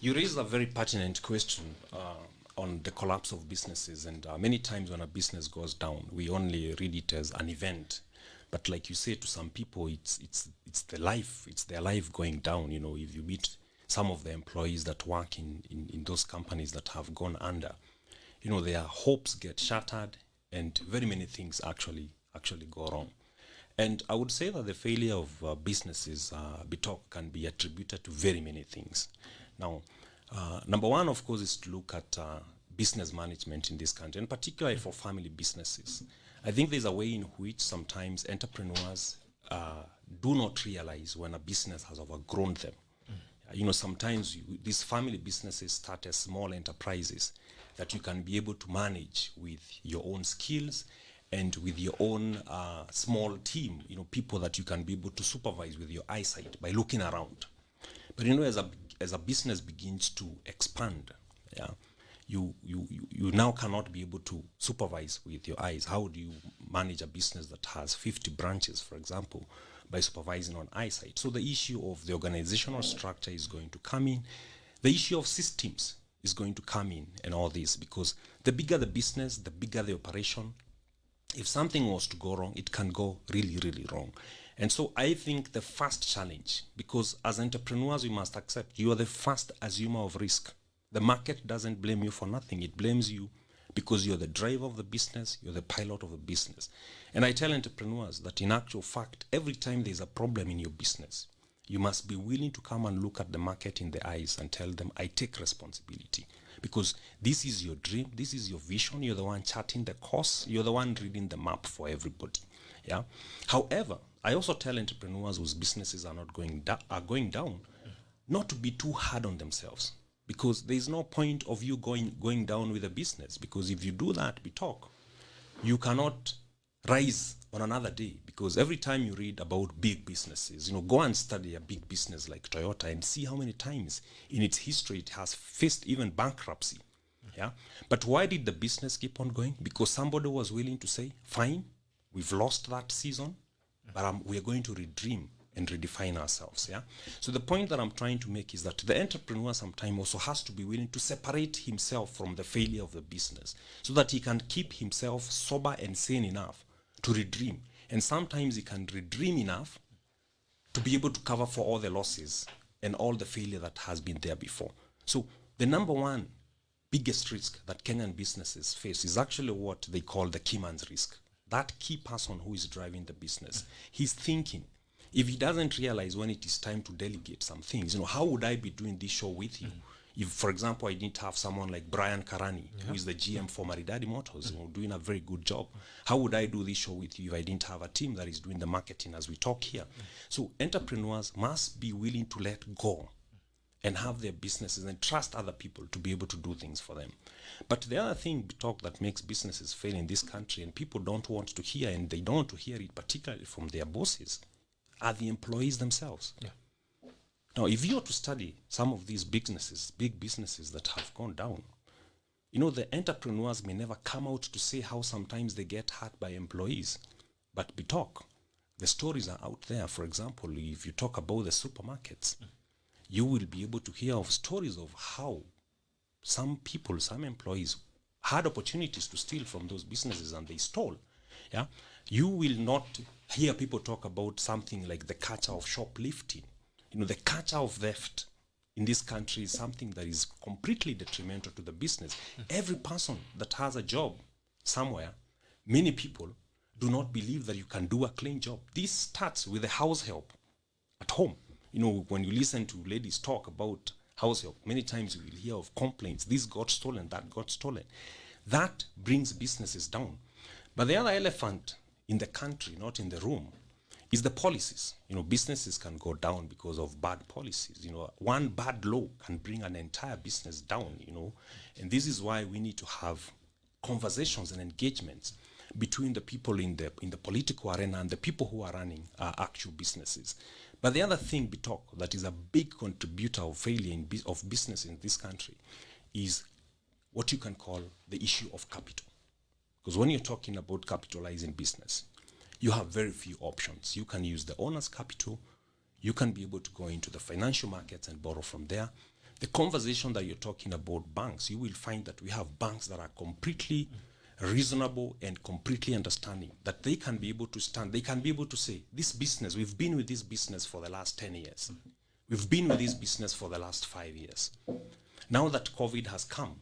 You raise a very pertinent question on the collapse of businesses, and many times when a business goes down, we only read it as an event. But like you say, to some people, it's their life going down. You know, if you meet some of the employees that work in those companies that have gone under, you know, their hopes get shattered, and very many things actually go wrong. And I would say that the failure of businesses, Bitok, can be attributed to very many things. Now, number one, of course, is to look at business management in this country, and particularly for family businesses. I think there's a way in which sometimes entrepreneurs do not realize when a business has overgrown them. You know, sometimes these family businesses start as small enterprises that you can be able to manage with your own skills and with your own small team, you know, people that you can be able to supervise with your eyesight by looking around. But you know, as a business begins to expand, yeah, you now cannot be able to supervise with your eyes. How do you manage a business that has 50 branches, for example, by supervising on eyesight? So the issue of the organizational structure is going to come in. The issue of systems is going to come in, and all this, because the bigger the business, the bigger the operation. If something was to go wrong, it can go really, really wrong. And so I think the first challenge, because as entrepreneurs, we must accept you are the first assumer of risk. The market doesn't blame you for nothing. It blames you because you're the driver of the business, you're the pilot of the business. And I tell entrepreneurs that in actual fact, every time there's a problem in your business, you must be willing to come and look at the market in the eyes and tell them, I take responsibility. Because this is your dream, this is your vision, you're the one charting the course, you're the one reading the map for everybody. Yeah. However, I also tell entrepreneurs whose businesses are not going down, not to be too hard on themselves, because there is no point of you going down with a business, because if you do that, you cannot rise on another day, because every time you read about big businesses, you know, go and study a big business like Toyota and see how many times in its history it has faced even bankruptcy. Yeah. But why did the business keep on going? Because somebody was willing to say, fine, we've lost that season, but we are going to redream and redefine ourselves. Yeah. So the point that I'm trying to make is that the entrepreneur sometimes also has to be willing to separate himself from the failure of the business, so that he can keep himself sober and sane enough to redream. And sometimes he can redream enough to be able to cover for all the losses and all the failure that has been there before. So the number one biggest risk that Kenyan businesses face is actually what they call the key man's risk. That key person who is driving the business, he's thinking, if he doesn't realize when it is time to delegate some things, you know, how would I be doing this show with you? If, for example, I didn't have someone like Brian Karani, who is the GM for Maridady Motors, you know, doing a very good job, how would I do this show with you if I didn't have a team that is doing the marketing as we talk here? So entrepreneurs must be willing to let go and have their businesses and trust other people to be able to do things for them. But the other thing that makes businesses fail in this country, and people don't want to hear, and they don't want to hear it particularly from their bosses, are the employees themselves. Yeah. Now, if you were to study some of these businesses, big businesses that have gone down, you know, the entrepreneurs may never come out to say how sometimes they get hurt by employees, but we talk. The stories are out there. For example, if you talk about the supermarkets, you will be able to hear of stories of how some people, some employees had opportunities to steal from those businesses and they stole. Yeah, you will not hear people talk about something like the culture of shoplifting. You know, the culture of theft in this country is something that is completely detrimental to the business. Every person that has a job somewhere, many people do not believe that you can do a clean job. This starts with the house help at home. You know, when you listen to ladies talk about house help, many times you will hear of complaints. This got stolen, that got stolen. That brings businesses down. But the other elephant in the country, not in the room, is the policies. You know, businesses can go down because of bad policies. You know, one bad law can bring an entire business down, you know. And this is why we need to have conversations and engagements between the people in the political arena and the people who are running actual businesses. But the other thing we talk that is a big contributor of failure of business in this country is what you can call the issue of capital. Because when you're talking about capitalizing business, you have very few options. You can use the owner's capital. You can be able to go into the financial markets and borrow from there. the conversation that you're talking about banks, you will find that we have banks that are completely reasonable and completely understanding, that they can be able to stand, they can be able to say, this business, we've been with this business for the last 10 years. We've been with this business for the last 5 years. Now that COVID has come,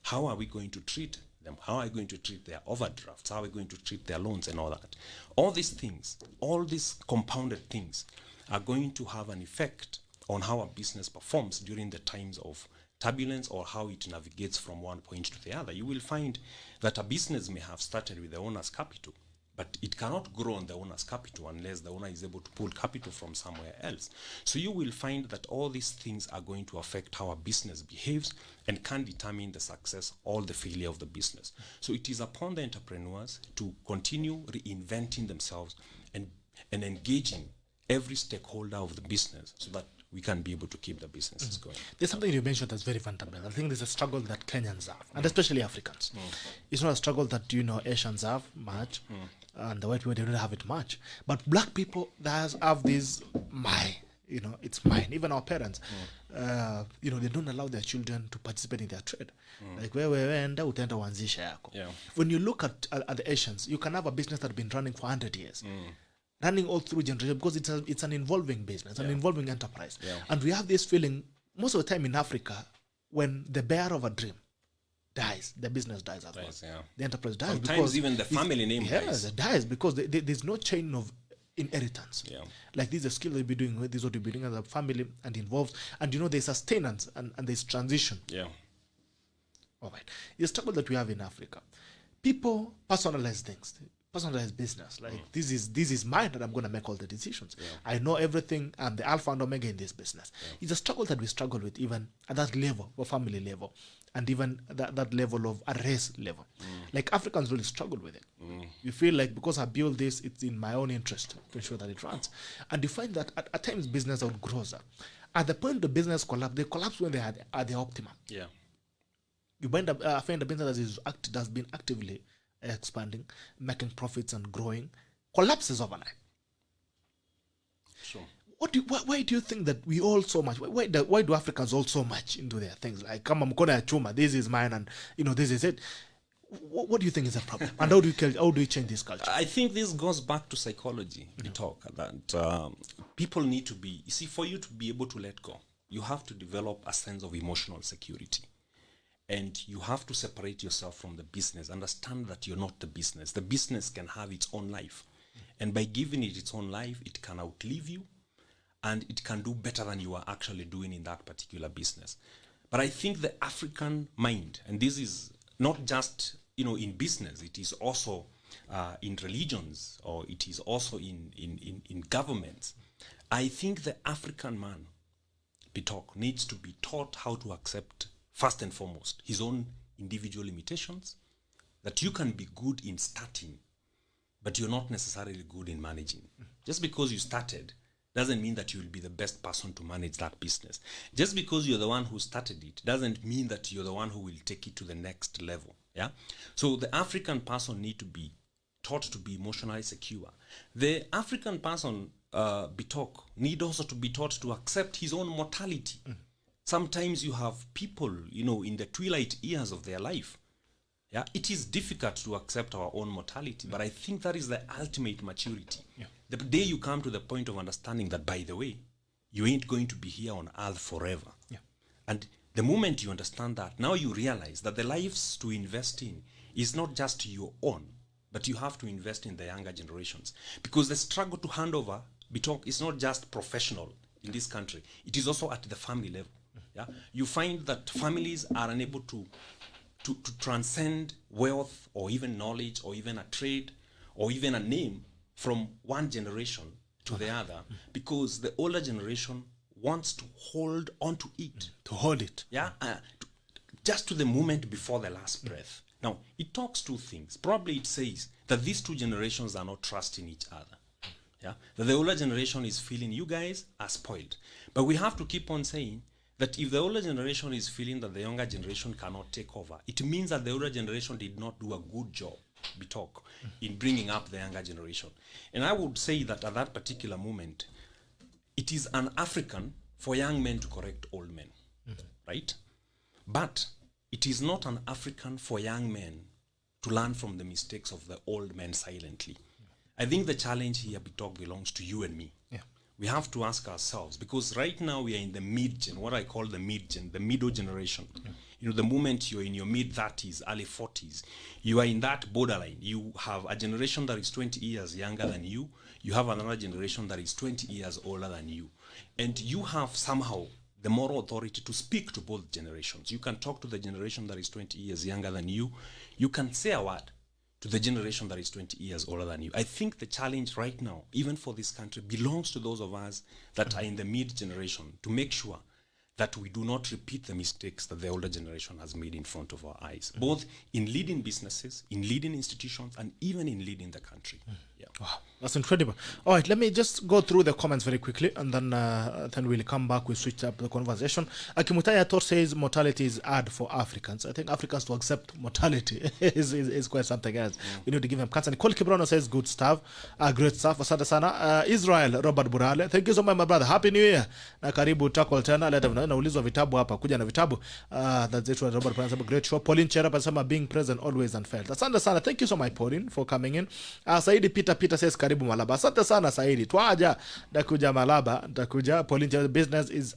how are we going to treat them? How are we going to treat their overdrafts? How are we going to treat their loans and all that? All these things, all these compounded things are going to have an effect on how a business performs during the times of turbulence or how it navigates from one point to the other. You will find that a business may have started with the owner's capital, but it cannot grow on the owner's capital unless the owner is able to pull capital from somewhere else. So you will find that all these things are going to affect how a business behaves and can determine the success or the failure of the business. So it is upon the entrepreneurs to continue reinventing themselves and engaging every stakeholder of the business so that we can be able to keep the businesses going. There's something you mentioned that's very fundamental. I think there's a struggle that Kenyans have, and especially Africans. It's not a struggle that, Asians have much, and the white people, they don't have it much. But black people, that have this, it's mine. Even our parents, they don't allow their children to participate in their trade. Like, utaenda uanzisha yako. When you look at the Asians, you can have a business that's been running for 100 years. Running all through generations, because it's an involving business, an involving enterprise. And we have this feeling most of the time in Africa, when the bearer of a dream dies, the business dies as well. The enterprise dies. Sometimes because even the family name dies. Yes, it dies because there's no chain of inheritance. Like, this is a skill that you'll be doing, this is what you'll be doing as a family and involved. And there's sustenance and there's transition. All right. The struggle that we have in Africa, people personalize things. Personalized business, like this is mine, and I'm going to make all the decisions. I know everything. I'm the alpha and omega in this business. It's a struggle that we struggle with even at that level, or family level, and even that level of a race level. Like, Africans really struggle with it. You feel like, because I build this, it's in my own interest to ensure that it runs. And you find that at times business outgrows that. At the point the business collapse, they collapse when they are at the optimum. You find a business that has been actively expanding, making profits and growing, collapses overnight. Sure. Why do you think that we all so much? Why do Africans all so much into their things? Like, kama mkono chuma, this is mine, and this is it. What do you think is the problem? And how do you change this culture? I think this goes back to psychology. We talk that people need to be. You see, for you to be able to let go, you have to develop a sense of emotional security. And you have to separate yourself from the business. Understand that you're not the business. The business can have its own life. And by giving it its own life, it can outlive you. And it can do better than you are actually doing in that particular business. But I think the African mind, and this is not just in business, it is also in religions, or it is also in governments. I think the African man, Bitok, needs to be taught how to accept, first and foremost, his own individual limitations, that you can be good in starting, but you're not necessarily good in managing. Just because you started doesn't mean that you will be the best person to manage that business. Just because you're the one who started it doesn't mean that you're the one who will take it to the next level. So the African person need to be taught to be emotionally secure. The African person, Bitok, need also to be taught to accept his own mortality. Sometimes you have people, in the twilight years of their life. It is difficult to accept our own mortality, but I think that is the ultimate maturity. The day you come to the point of understanding that, by the way, you ain't going to be here on earth forever. And the moment you understand that, now you realize that the lives to invest in is not just your own, but you have to invest in the younger generations. Because the struggle to hand over, Bitok, is not just professional in this country. It is also at the family level. You find that families are unable to transcend wealth or even knowledge or even a trade or even a name from one generation to the other, because the older generation wants to hold on to it. To hold it. Just to the moment before the last breath. Now, it talks two things. Probably it says that these two generations are not trusting each other. That the older generation is feeling you guys are spoiled. But we have to keep on saying that if the older generation is feeling that the younger generation cannot take over, it means that the older generation did not do a good job, Bitok, in bringing up the younger generation. And I would say that at that particular moment, it is an African for young men to correct old men. right? But it is not an African for young men to learn from the mistakes of the old men silently. I think the challenge here, Bitok, belongs to you and me. Yeah. We have to ask ourselves, because right now we are in the mid-gen, what I call the mid-gen, the middle generation. You know, the moment you're in your mid-30s, early 40s, you are in that borderline. You have a generation that is 20 years younger than you. You have another generation that is 20 years older than you. And you have somehow the moral authority to speak to both generations. You can talk to the generation that is 20 years younger than you. You can say a word to the generation that is 20 years older than you. I think the challenge right now, even for this country, belongs to those of us that are in the mid-generation to make sure that we do not repeat the mistakes that the older generation has made in front of our eyes, both in leading businesses, in leading institutions, and even in leading the country. Yeah. Wow, that's incredible. All right, let me just go through the comments very quickly, and then we'll come back. We'll switch up the conversation. Akimutaya Tor says mortality is hard for Africans. I think Africans to accept mortality is quite something else. We need to give them cancer. Nicole Kibrono says good stuff, great stuff. Asante sana. Israel Robert Burale, thank you so much my brother. Happy New Year. Na karibu tackle tena. Leta naulizwa vitabu hapa, kuja na vitabu. That's it. Robert Burale, great show. Pauline Chera pasema being present always and felt. Asante sana. Thank you so much Pauline for coming in. Saidi Peter says karibu Malaba. Asante sana Saidi. Twaja ndakuja Malaba, ndakuja. Pauline, business is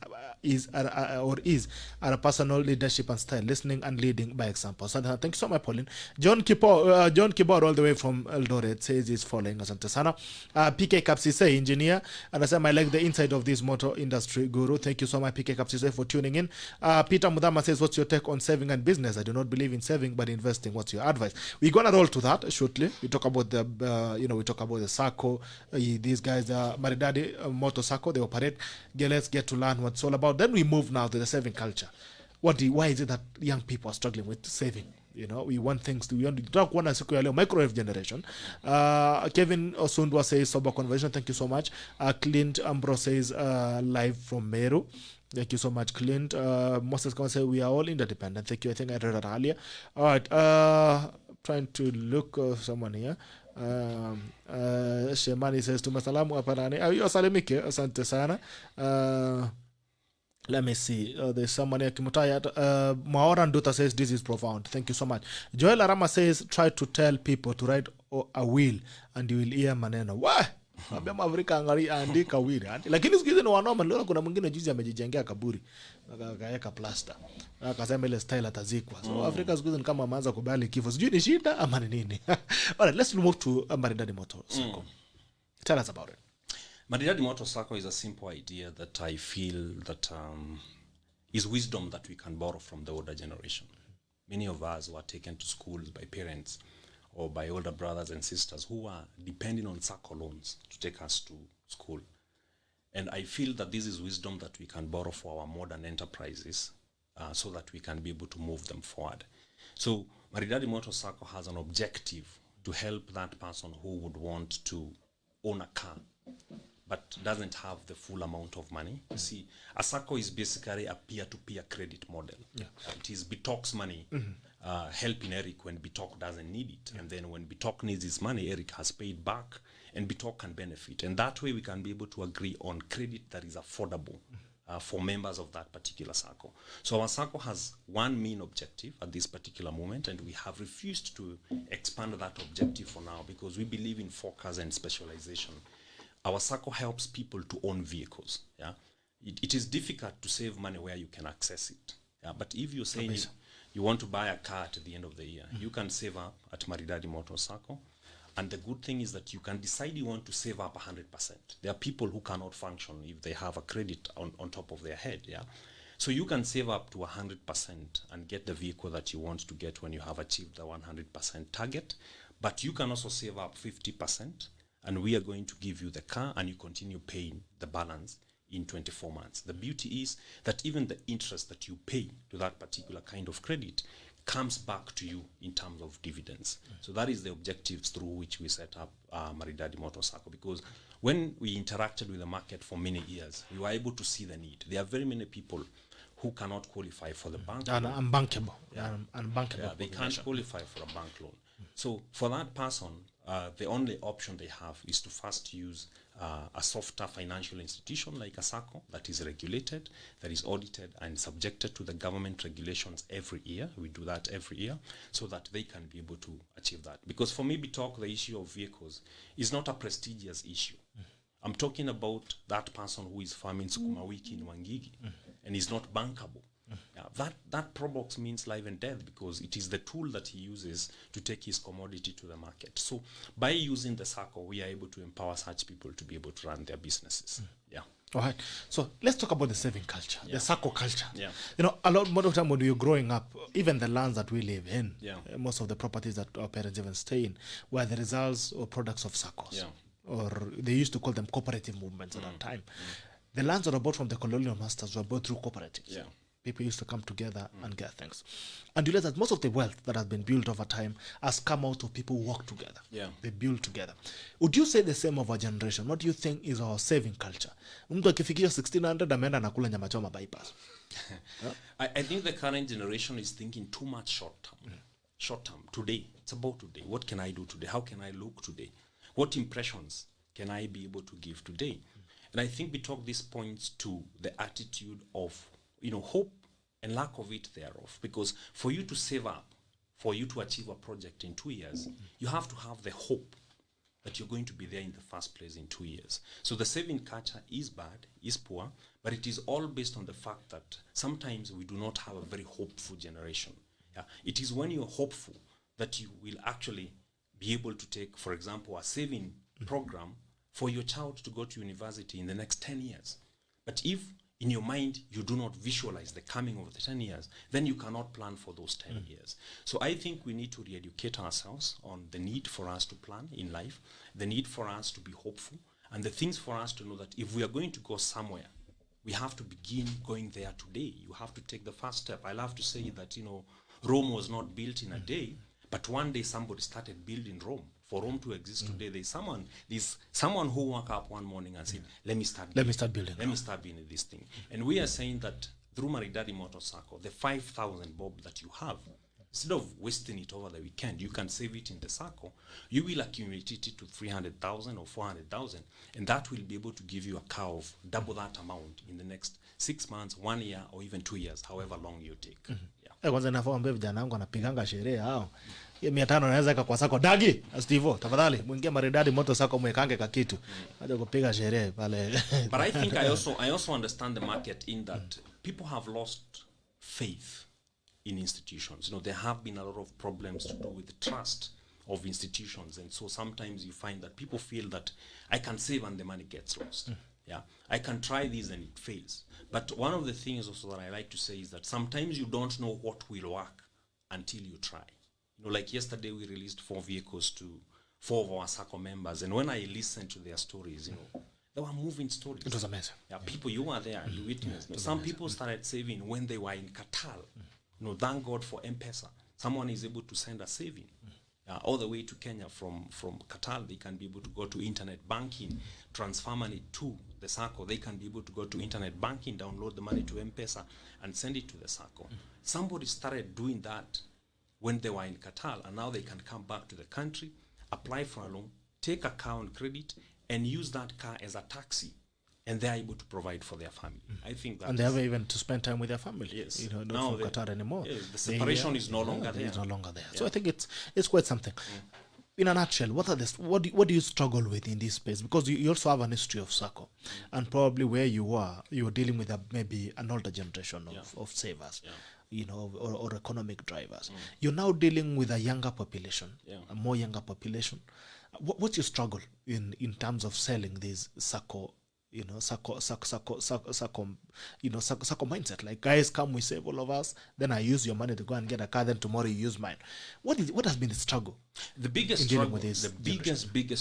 a personal leadership and style, listening and leading by example. Asante. Thank you so much Pauline. John Kibor all the way from Eldoret says he's following. Asante sana. PK Kapsise engineer, and I say I like the inside of this motor industry guru. Thank you so much PK Kapsise for tuning in. Peter Mudama says, what's your take on saving and business? I do not believe in saving but investing. What's your advice? We're gonna roll to that shortly. We talk about the we talk about the SACCO. These guys, Maridady Motor SACCO, they operate. Let's get to learn what it's all about. Then we move now to the saving culture. Why is it that young people are struggling with saving? You know, we want things to, we want to talk one siku ya leo, microwave generation. Kevin Osundwa says sober conversation. Thank you so much. Clint Ambrose says live from Meru. Thank you so much, Clint. Moses can say we are all interdependent. Thank you. I think I read that earlier. All right. Trying to look someone here. Shemani says tumasalamu aparani. Asalimike. Asante sana. Let me see. There's someone here. Kimutaya. Maora Nduta says this is profound. Thank you so much. Joel Arama says try to tell people to write a will and you will hear maneno. Why? Abia Mavrika angalia andika will. Lakini siku hizi ni wanoma. Leo kuna mwingine juzi amejijengea kaburi. Akaweka plaster. Akasema ile style atazikwa. So Africa siku hizi ni kama ameanza kubali kifo. Sijui ni shida ama ni nini. Alright, let's move to Maridady Motor SACCO. Tell us about it. Maridady Motor SACCO is a simple idea that I feel that is wisdom that we can borrow from the older generation. Many of us were taken to schools by parents or by older brothers and sisters who are depending on SACCO loans to take us to school. And I feel that this is wisdom that we can borrow for our modern enterprises so that we can be able to move them forward. So Maridady Motor SACCO has an objective to help that person who would want to own a car but doesn't have the full amount of money. You see, a SACCO is basically a peer-to-peer credit model. Yeah. It is Bitok's money helping Eric when Bitok doesn't need it. Yeah. And then when Bitok needs his money, Eric has paid back and Bitok can benefit. And that way we can be able to agree on credit that is affordable for members of that particular SACCO. So our SACCO has one main objective at this particular moment, and we have refused to expand that objective for now because we believe in focus and specialization. Our SACCO helps people to own vehicles. Yeah, it is difficult to save money where you can access it. Yeah, but if you're saying you want to buy a car at the end of the year, you can save up at Maridady Motor SACCO. And the good thing is that you can decide you want to save up 100%. There are people who cannot function if they have a credit on top of their head. Yeah, so you can save up to 100% and get the vehicle that you want to get when you have achieved the 100% target. But you can also save up 50%. And we are going to give you the car and you continue paying the balance in 24 months. The beauty is that even the interest that you pay to that particular kind of credit comes back to you in terms of dividends. So that is the objectives through which we set up Maridady Motor SACCO, because when we interacted with the market for many years, we were able to see the need. There are very many people who cannot qualify for the bank loan. Unbankable. Unbankable. Yeah, they can't qualify for a bank loan. So for that person, the only option they have is to first use a softer financial institution like a SACCO that is regulated, that is audited and subjected to the government regulations every year. We do that every year so that they can be able to achieve that. Because for me, the issue of vehicles is not a prestigious issue. I'm talking about that person who is farming sukuma wiki in Mwangi and is not bankable. Yeah, that product means life and death because it is the tool that he uses to take his commodity to the market. So by using the SACCO, we are able to empower such people to be able to run their businesses. Yeah. All right. So let's talk about the saving culture, the SACCO culture. Yeah. You know, most of the time when you're growing up, even the lands that we live in, most of the properties that our parents even stay in, were the results or products of SACCOs. Yeah. Or they used to call them cooperative movements at that time. The lands that were bought from the colonial masters were bought through cooperatives. Yeah. People used to come together and get things. And you realize that most of the wealth that has been built over time has come out of people who work together. Yeah. They build together. Would you say the same of our generation? What do you think is our saving culture? Mtu akifikisha 1600 ameenda nakula nyama choma bypass. I think the current generation is thinking too much short term. Short term. Today. It's about today. What can I do today? How can I look today? What impressions can I be able to give today? And I think we talk these points to the attitude of hope and lack of it thereof. Because for you to save up, for you to achieve a project in 2 years, you have to have the hope that you're going to be there in the first place in 2 years. So the saving culture is bad, is poor, but it is all based on the fact that sometimes we do not have a very hopeful generation. Yeah. It is when you're hopeful that you will actually be able to take, for example, a saving program for your child to go to university in the next 10 years. But if in your mind you do not visualize the coming of the 10 years, then you cannot plan for those 10 years. So I think we need to re-educate ourselves on the need for us to plan in life, the need for us to be hopeful, and the things for us to know that if we are going to go somewhere, we have to begin going there today. You have to take the first step. I love to say that, Rome was not built in a day, but one day somebody started building Rome. For Rome to exist today, there's someone who woke up one morning and said, let me start building this thing. And we are saying that through Maridady motorcycle, the 5,000 bob that you have, instead of wasting it over the weekend, you can save it in the circle. You will accumulate it to 300,000 or 400,000, and that will be able to give you a car of double that amount in the next 6 months, 1 year, or even 2 years, however long you take. Kwanza nafahamu vijana wangu wanapiganga sherehe hao. Hiyo 500 naweza kwa sako dagi. Steve, tafadhali muingie Maridady moto sako mwekange ka kitu. Aje kupiga sherehe pale. But I think I also understand the market in that people have lost faith in institutions. There have been a lot of problems to do with the trust of institutions, and so sometimes you find that people feel that I can save and the money gets lost. Yeah, I can try this and it fails. But one of the things also that I like to say is that sometimes you don't know what will work until you try. Like yesterday we released 4 vehicles to 4 of our SACCO members, and when I listened to their stories, they were moving stories. It was amazing. Yeah, people, you were there, you witnessed. Some people started saving when they were in Qatar. Thank God for M-Pesa. Someone is able to send a saving. All the way to Kenya from Qatar. They can be able to go to internet banking, transfer money to the SACCO. They can be able to go to internet banking, download the money to M-Pesa, and send it to the SACCO. Somebody started doing that when they were in Qatar, and now they can come back to the country, apply for a loan, take a car on credit, and use that car as a taxi, and they're able to provide for their family. I think that, and they have even to spend time with their family. Yes, not from Qatar anymore. Yes, the separation is no longer there. It's no longer there. Yeah. So I think it's quite something. In a nutshell, what do you struggle with in this space? Because you also have an history of SACCO, and probably where you were dealing with maybe an older generation of savers. Or economic drivers. You're now dealing with a younger population, a more younger population. What's your struggle in terms of selling these SACCO, SACCO mindset? Like, guys, come, we save all of us, then I use your money to go and get a car, then tomorrow you use mine. What has been the struggle? The biggest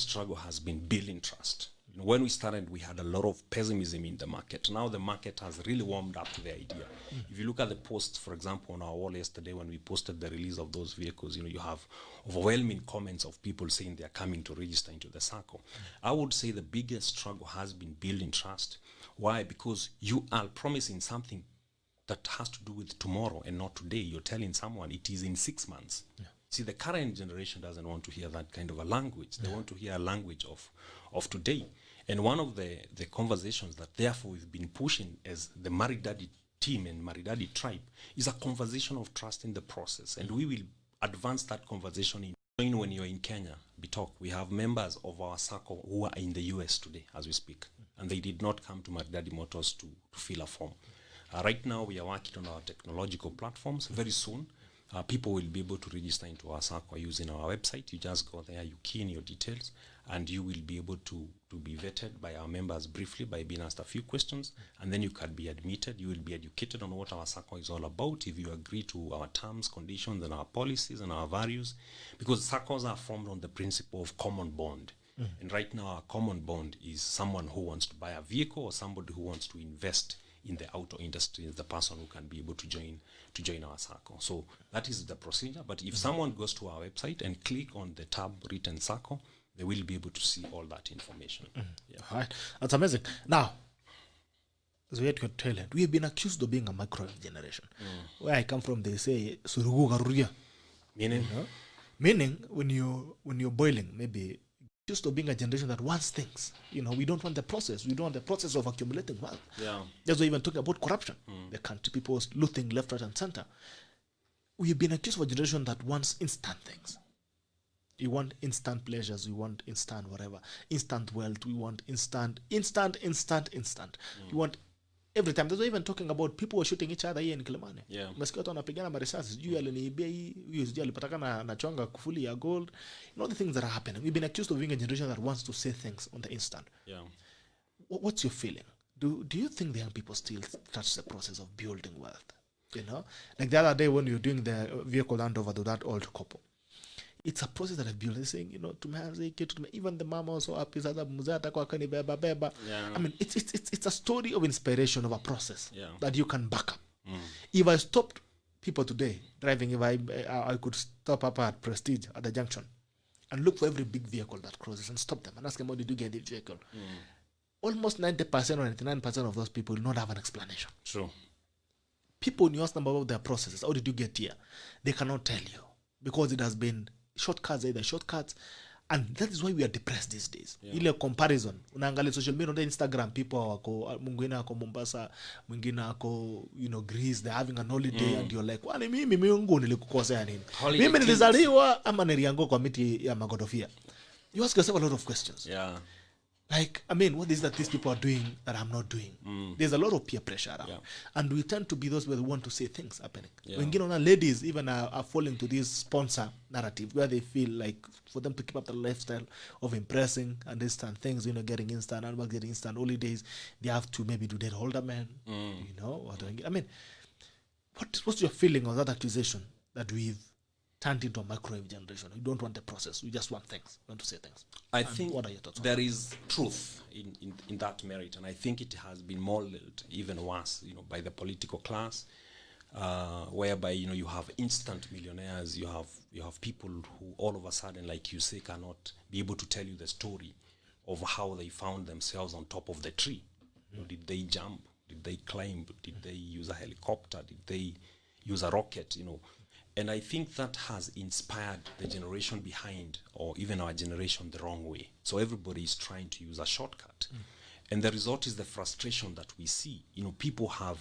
struggle has been building trust. When we started, we had a lot of pessimism in the market. Now the market has really warmed up to the idea. If you look at the posts, for example, on our wall yesterday when we posted the release of those vehicles, you have overwhelming comments of people saying they are coming to register into the SACCO. I would say the biggest struggle has been building trust. Why? Because you are promising something that has to do with tomorrow and not today. You're telling someone it is in 6 months. See, the current generation doesn't want to hear that kind of a language. They want to hear a language of today. And one of the conversations that therefore we've been pushing as the Maridady team and Maridady tribe is a conversation of trust in the process. And we will advance that conversation in when you're in Kenya, Bitok. We have members of our circle who are in the US today as we speak. And they did not come to Maridady Motors to fill a form. Right now, we are working on our technological platforms. Very soon, people will be able to register into our circle using our website. You just go there, you key in your details, and you will be able to be vetted by our members briefly by being asked a few questions, and then you can be admitted. You will be educated on what our circle is all about if you agree to our terms, conditions, and our policies and our values, because circles are formed on the principle of common bond. And right now, our common bond is someone who wants to buy a vehicle or somebody who wants to invest in the auto industry is the person who can be able to join our circle. So that is the procedure. But if someone goes to our website and click on the tab written circle, they will be able to see all that information. Yeah. All right. That's amazing. Now, as we had your tail end, we have been accused of being a microwave generation. Where I come from, they say surugu garuria. Meaning? Meaning when you're boiling, maybe accused of being a generation that wants things. We don't want the process. We don't want the process of accumulating wealth. Yeah. That's why even talking about corruption. The country, people looting left, right, and center. We've been accused of a generation that wants instant things. We want instant pleasures. We want instant whatever. Instant wealth. We want instant. We want every time. That's why even talking about people who are shooting each other here in Kilimani. Yeah. Masikia watu wanapigana marisasi. Sijui aliniibia hii. Huyu sijui alipataka na chonga kufuli ya gold. The things that are happening. We've been accused of being a generation that wants to say things on the instant. Yeah. What's your feeling? Do you think the young people still touch the process of building wealth? Like the other day when you're doing the vehicle handover to that old couple. It's a process that I've built. They're saying, even the mama also happy. I mean, it's a story of inspiration of a process that you can back up. If I stopped people today driving, if I could stop up at Prestige at the junction and look for every big vehicle that crosses and stop them and ask them, how did you get this vehicle? Almost 90% or 99% of those people will not have an explanation. True. People, when you ask them about their processes, how did you get here? They cannot tell you because it has been shortcuts, and that is why we are depressed these days. Ile comparison, unaangalia social media on Instagram, people wako mwingine ako Mombasa, mwingine ako Greece, they're having an holiday, and you're like, wani mimi Mungu nilikukosea nini? Mimi nilizaliwa ama nilianguka kwa miti ya magodofia? You ask yourself a lot of questions. Yeah. Like, I mean, what is that these people are doing that I'm not doing? There's a lot of peer pressure around. And we tend to be those who want to say things happening. When ladies even are falling to this sponsor narrative where they feel like for them to keep up the lifestyle of impressing and instant things, getting instant, and getting instant holidays, they have to maybe do that older men, I mean, what's your feeling on that accusation that we've turned into a microwave generation? We don't want the process. We just want things. We want to say things. I think what are your thoughts on there is truth in that merit, and I think it has been molded even worse, by the political class, whereby you have instant millionaires. You have people who all of a sudden, like you say, cannot be able to tell you the story of how they found themselves on top of the tree. Did they jump? Did they climb? Did they use a helicopter? Did they use a rocket? And I think that has inspired the generation behind, or even our generation, the wrong way. So everybody is trying to use a shortcut. And the result is the frustration that we see. People have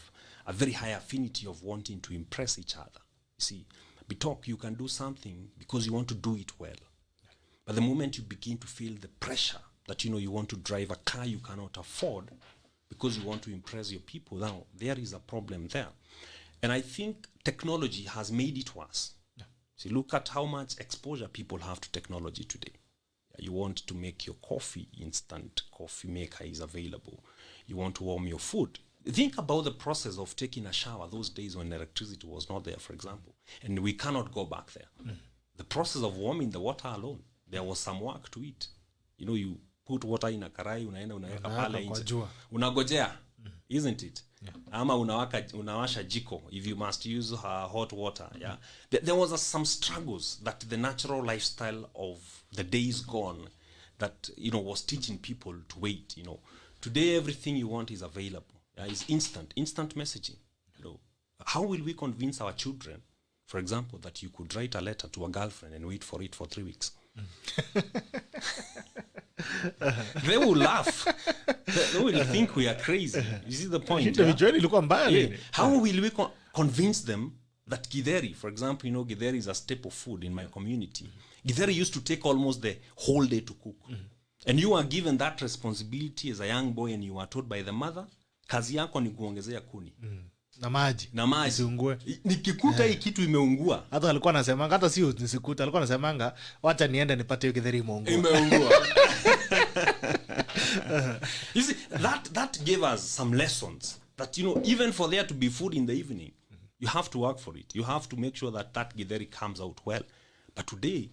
a very high affinity of wanting to impress each other. You see, Bitok, you can do something because you want to do it well. But the moment you begin to feel the pressure that, you want to drive a car you cannot afford because you want to impress your people, now there is a problem there. And I think technology has made it worse. See, look at how much exposure people have to technology today. You want to make your coffee, instant coffee maker is available. You want to warm your food. Think about the process of taking a shower those days when electricity was not there, for example. And we cannot go back there. The process of warming the water alone, there was some work to it. You put water in a karai, unaweka pale nje. Unagojea, isn't it? Ama unawasha jiko if you must use hot water. There was some struggles that the natural lifestyle of the days gone that was teaching people to wait. Today everything you want is available. It's instant messaging. How will we convince our children for example, that you could write a letter to a girlfriend and wait for it for 3 weeks. They will laugh. They will think we are crazy. You see the point? How will we convince them that githeri, for example, githeri is a staple food in my community. Githeri used to take almost the whole day to cook. And you are given that responsibility as a young boy, and you are told by the mother, kazi yako ni kuongezea kuni. Na maji. Isiungue. Nikikuta hii kitu imeungua. Hata alikuwa anasemanga, hata sio nisikuta, alikuwa anasemanga, wacha niende nipate hiyo githeri imeungua. You see, that gave us some lessons that, even for there to be food in the evening, you have to work for it. You have to make sure that githeri comes out well. But today,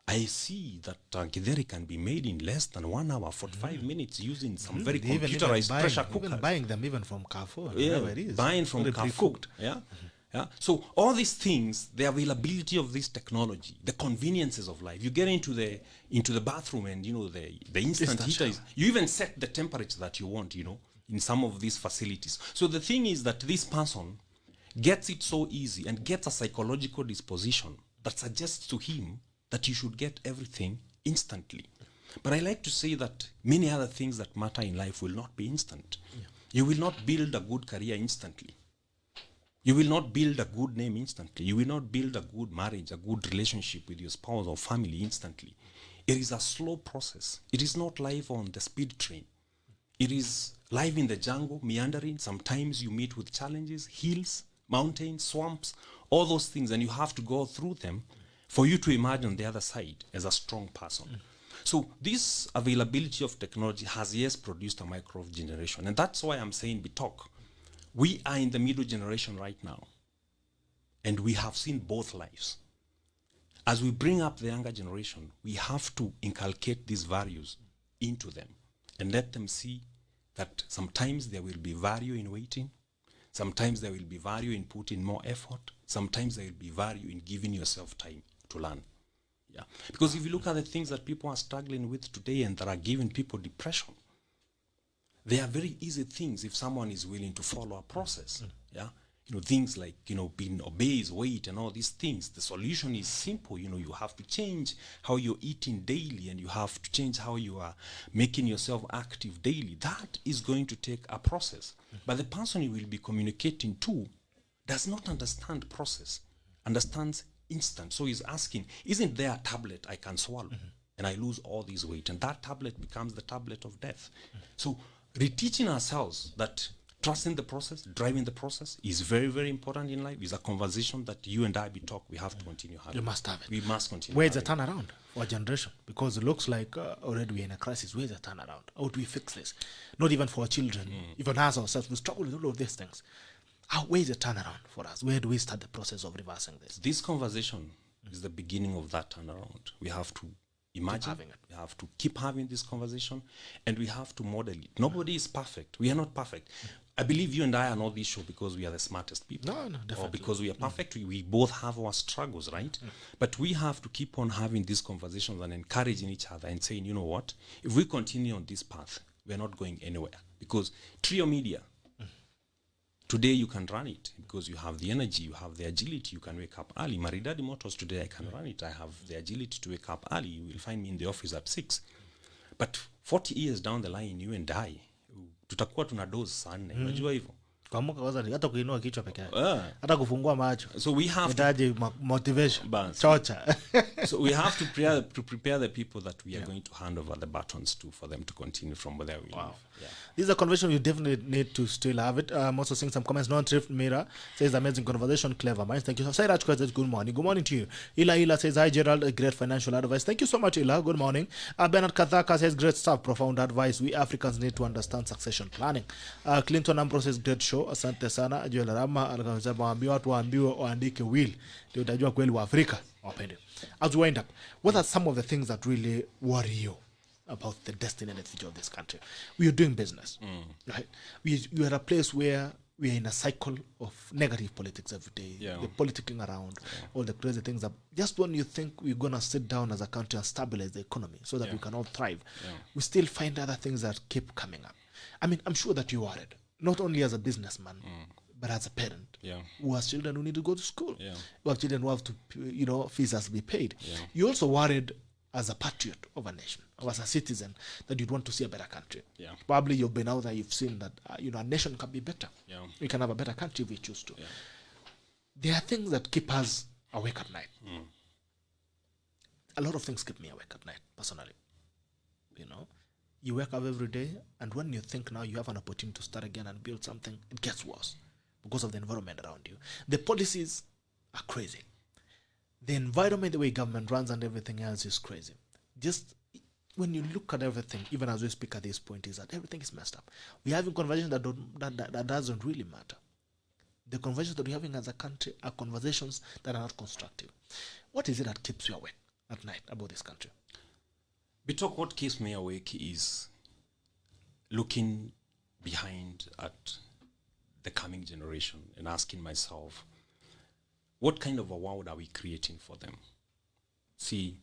I see that githeri can be made in less than 1 hour, 45 minutes, using some very computerized pressure cookers. Even buying them even from Carrefour. Yeah, buying from Carrefour. Yeah. Yeah. So all these things, the availability of this technology, the conveniences of life. You get into the bathroom, and the instant heater is, you even set the temperature that you want, in some of these facilities. So the thing is that this person gets it so easy and gets a psychological disposition that suggests to him that you should get everything instantly. But I like to say that many other things that matter in life will not be instant. Yeah. You will not build a good career instantly. You will not build a good name instantly. You will not build a good marriage, a good relationship with your spouse or family instantly. It is a slow process. It is not life on the speed train. It is life in the jungle, meandering. Sometimes you meet with challenges, hills, mountains, swamps, all those things, and you have to go through them for you to imagine the other side as a strong person. So this availability of technology has, yes, produced a microwave generation. And that's why I'm saying, Bitok, we are in the middle generation right now. And we have seen both lives. As we bring up the younger generation, we have to inculcate these values into them and let them see that sometimes there will be value in waiting. Sometimes there will be value in putting more effort. Sometimes there will be value in giving yourself time to learn. Yeah. Because if you look at the things that people are struggling with today and that are giving people depression, they are very easy things if someone is willing to follow a process. Yeah. Things like, being obese, weight, and all these things. The solution is simple. You have to change how you're eating daily, and you have to change how you are making yourself active daily. That is going to take a process. But the person you will be communicating to does not understand process, understands instant. So he's asking, isn't there a tablet I can swallow and I lose all this weight? And that tablet becomes the tablet of death. So reteaching ourselves that trusting the process, driving the process is very, very important in life. It's a conversation that you and I we have to continue having. You must have it. We must continue. Where's the turnaround for a generation? Because it looks like already we're in a crisis. Where's the turnaround? How do we fix this? Not even for our children, even us ourselves. We struggle with all of these things. Where's the turnaround for us? Where do we start the process of reversing this? This conversation is the beginning of that turnaround. We have to imagine, we have to keep having this conversation, and we have to model it. Nobody is perfect. We are not perfect. I believe you and I are not this show because we are the smartest people. No, definitely. Or because we are perfect. We both have our struggles, right? But we have to keep on having these conversations and encouraging each other and saying, you know what? If we continue on this path, we are not going anywhere. Because Trio Media, today you can run it because you have the energy, you have the agility, you can wake up early. Maridady Motors, today I can run it. I have the agility to wake up early. You will find me in the office at 6. But 40 years down the line, you and I, tutakuwa tuna doze saa 4. Unajua hivyo? Kuamka kwanza hata kuinua kichwa peke yake. Hata kufungua macho. So we have to motivation. Chocha. So we have to prepare the people that we are going to hand over the batons to for them to continue from where we live. Yeah. This is a conversation you definitely need to still have it. I'm also seeing some comments. Non-thrift mirror says amazing conversation, clever minds. Thank you. Sairaj says good morning. Good morning to you. Ila says hi Gerald, great financial advice. Thank you so much, Ila. Good morning. Bernard Kathaka says great stuff, profound advice. We Africans need to understand succession planning. Clinton Ambrose says great show. Asante sana. Joel Rama anasema waambiwa watu waambiwe waandike will. Ndio utajua kweli wa Afrika wapende. As we wind up, what are some of the things that really worry you about the destiny and the future of this country? We are doing business, right? We are at a place where we are in a cycle of negative politics every day. Yeah. The politicking around, all the crazy things. That just when you think we're going to sit down as a country and stabilize the economy so that we can all thrive, we still find other things that keep coming up. I mean, I'm sure that you're worried, not only as a businessman, but as a parent Yeah. who has children who need to go to school, Yeah. who have children who have to, fees has to be paid. Yeah. You're also worried as a patriot of a nation, or as a citizen, that you'd want to see a better country. Yeah. Probably you've been out there, you've seen that, a nation can be better. Yeah. We can have a better country if we choose to. Yeah. There are things that keep us awake at night. A lot of things keep me awake at night, personally. You wake up every day, and when you think now you have an opportunity to start again and build something, it gets worse because of the environment around you. The policies are crazy. The environment, the way government runs and everything else is crazy. Just when you look at everything, even as we speak at this point, is that everything is messed up. We're having conversations that doesn't really matter. The conversations that we're having as a country are conversations that are not constructive. What is it that keeps you awake at night about this country? Bitok, what keeps me awake is looking behind at the coming generation and asking myself, what kind of a world are we creating for them? See,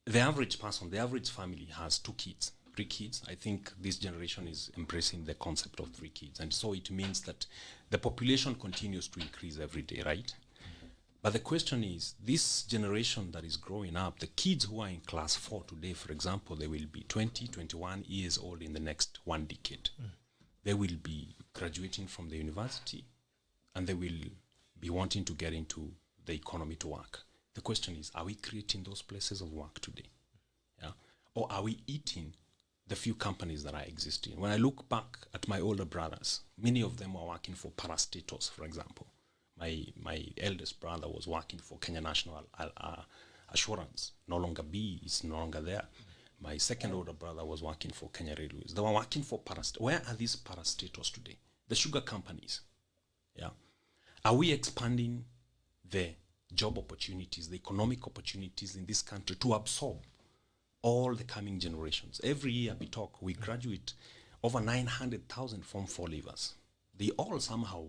the average person, the average family has 2 kids, 3 kids. I think this generation is embracing the concept of 3 kids. And so it means that the population continues to increase every day, right? But the question is, this generation that is growing up, the kids who are in class 4 today, for example, they will be 20, 21 years old in the next 1 decade. They will be graduating from the university, and they will be wanting to get into the economy to work. The question is, are we creating those places of work today? Yeah? Or are we eating the few companies that are existing? When I look back at my older brothers, many of them were working for parastatals, for example. My eldest brother was working for Kenya National Assurance. No longer is no longer there. My second older brother was working for Kenya Railways. They were working for parastatals. Where are these parastatals today? The sugar companies. Yeah. Are we expanding the job opportunities, the economic opportunities in this country to absorb all the coming generations? Every year we graduate over 900,000 Form 4 leavers. They all somehow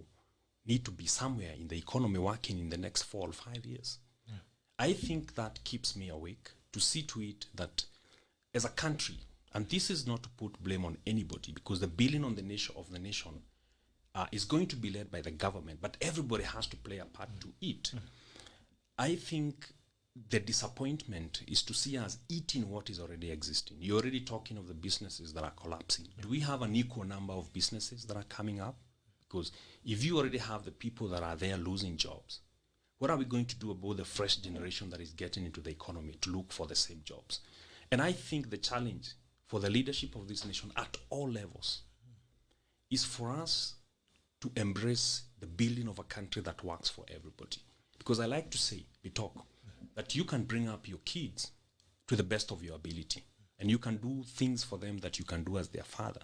need to be somewhere in the economy working in the next 4 or 5 years. Yeah. I think that keeps me awake, to see to it that as a country, and this is not to put blame on anybody, because the building on the nation of the nation is going to be led by the government, but everybody has to play a part to it. I think the disappointment is to see us eating what is already existing. You're already talking of the businesses that are collapsing. Do we have an equal number of businesses that are coming up? Because if you already have the people that are there losing jobs, what are we going to do about the fresh generation that is getting into the economy to look for the same jobs? And I think the challenge for the leadership of this nation at all levels is for us to embrace the building of a country that works for everybody. Because I like to say, that you can bring up your kids to the best of your ability, and you can do things for them that you can do as their father.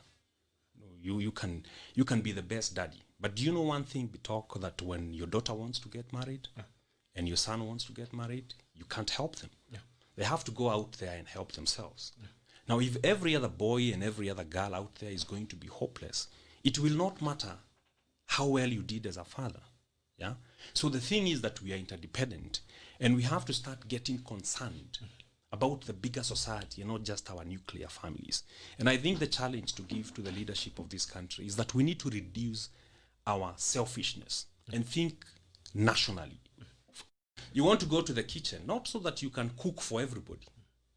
You can be the best daddy. But do you know one thing, that when your daughter wants to get married and your son wants to get married, you can't help them. Yeah. They have to go out there and help themselves. Yeah. Now, if every other boy and every other girl out there is going to be hopeless, it will not matter how well you did as a father. Yeah. So the thing is that we are interdependent, and we have to start getting concerned about the bigger society and not just our nuclear families. And I think the challenge to give to the leadership of this country is that we need to reduce our selfishness and think nationally. You want to go to the kitchen, not so that you can cook for everybody,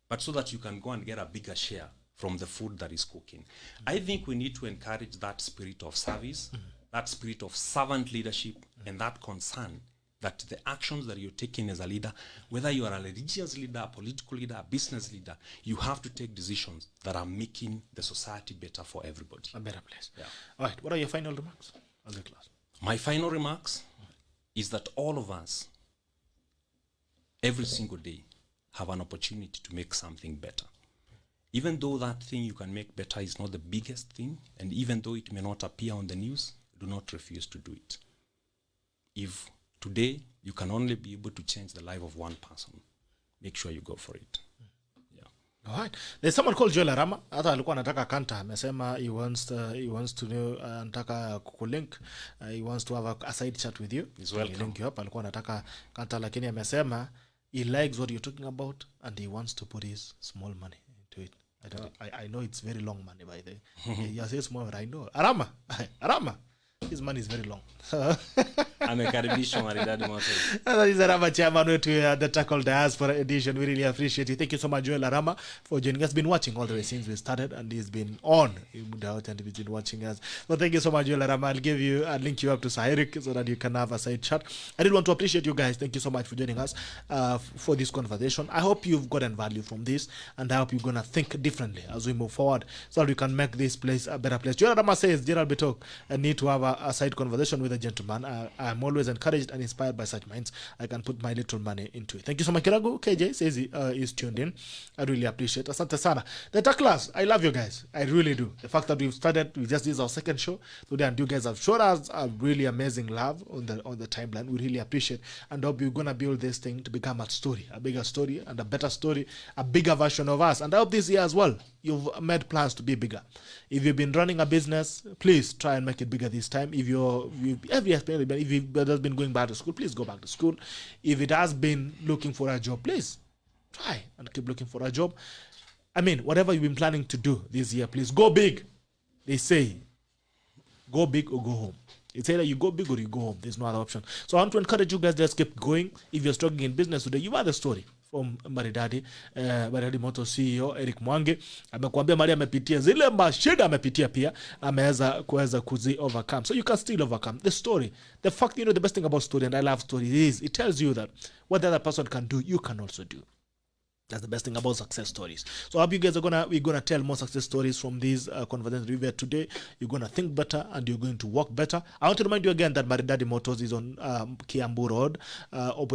but so that you can go and get a bigger share from the food that is cooking. I think we need to encourage that spirit of service, that spirit of servant leadership, and that concern that the actions that you're taking as a leader, whether you are a religious leader, a political leader, a business leader, you have to take decisions that are making the society better for everybody. A better place. Yeah. All right. What are your final remarks as a class? My final remarks is that all of us, every single day, have an opportunity to make something better. Even though that thing you can make better is not the biggest thing, and even though it may not appear on the news, do not refuse to do it. If today you can only be able to change the life of one person, make sure you go for it. Yeah. All right. There's someone called Joel Arama. Hata alikuwa anataka kanta. Amesema he wants to know, anataka kukulink. He wants to have a side chat with you. He's welcome. Link you up. Alikuwa anataka kanta, lakini amesema he likes what you're talking about and he wants to put his small money into it. I know it's very long money by the way. Yes, it's more. I know. Arama. His money is very long. Amekaribishwa Maridady Motors. That is Arama chairman to the Tackle Diaspora edition. We really appreciate it. Thank you so much, Joel Arama, for joining us. Been watching all the way since we started, and he's been on. He's been watching us. But thank you so much, Joel Arama. I'll link you up to Sahirik so that you can have a side chat. I did want to appreciate you guys. Thank you so much for joining us for this conversation. I hope you've gotten value from this, and I hope you're gonna think differently as we move forward, so that we can make this place a better place. Joel Arama says, Gerald Bitok, I need to have a side conversation with a gentleman. I'm always encouraged and inspired by such minds. I can put my little money into it. Thank you so much. Kiragu KJ says he is tuned in. I really appreciate it. Asante sana. The Tacklers, I love you guys. I really do. The fact that we've started, we just did our second show today, and you guys have showed us a really amazing love on the timeline. We really appreciate, and hope you're gonna build this thing to become a story, a bigger story, and a better story, a bigger version of us. And I hope this year as well, you've made plans to be bigger. If you've been running a business, please try and make it bigger this time. If it has been going back to school, please go back to school. If it has been looking for a job, please try and keep looking for a job. I mean, whatever you've been planning to do this year, please go big. They say, go big or go home. It's either you go big or you go home. There's no other option. So I want to encourage you guys, let's keep going. If you're struggling in business today, you are the story. From Maridady, Maridady Motor CEO Eric Mwangi amekuambia mali amepitia zile mashida, amepitia pia ameweza kuweza kuzi overcome. So you can still overcome. The story, the fact, the best thing about story, and I love stories, is it tells you that what the other person can do, you can also do. That's the best thing about success stories. So I hope you guys we're gonna tell more success stories from these conversations we've had today. You're gonna think better and you're going to work better. I want to remind you again that Maridady Motors is on Kiambu Road,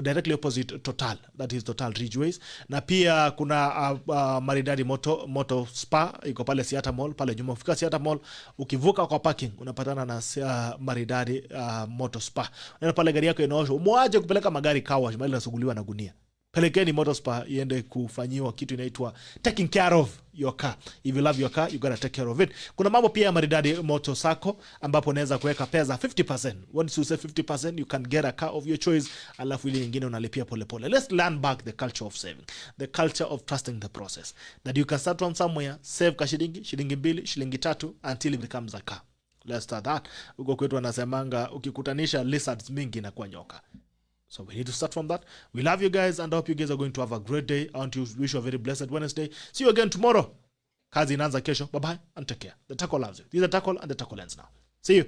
directly opposite Total. That is Total Ridgeways. Na pia kuna Maridady Motor Spa iko pale Siata Mall, pale nyuma. Ukifika Siata Mall, ukivuka kwa parking unapatana na Maridady Motor Spa. Unaenda pale gari yako inaoshwa, mwaje kupeleka magari car wash, bali nasuguliwa na gunia. Pelekeni Motor Spa iende kufanyiwa kitu inaitwa taking care of your car. If you love your car, you gotta take care of it. Kuna mambo pia ya Maridady Motor Sacco ambapo unaweza kuweka pesa 50%. Once you say 50%, you can get a car of your choice, alafu ile nyingine unalipia pole pole. Let's learn back the culture of saving, the culture of trusting the process. That you can start from somewhere, save ka shilingi 2, shilingi 3 until it becomes a car. Let's start that. Uko kwetu wanasemanga ukikutanisha lizards mingi na kwa nyoka. So we need to start from that. We love you guys, and I hope you guys are going to have a great day. I want to wish you a very blessed Wednesday. See you again tomorrow. Kazi inaanza kesho. Bye-bye and take care. The Tackle loves you. These are Tackle, and the Tackle ends now. See you.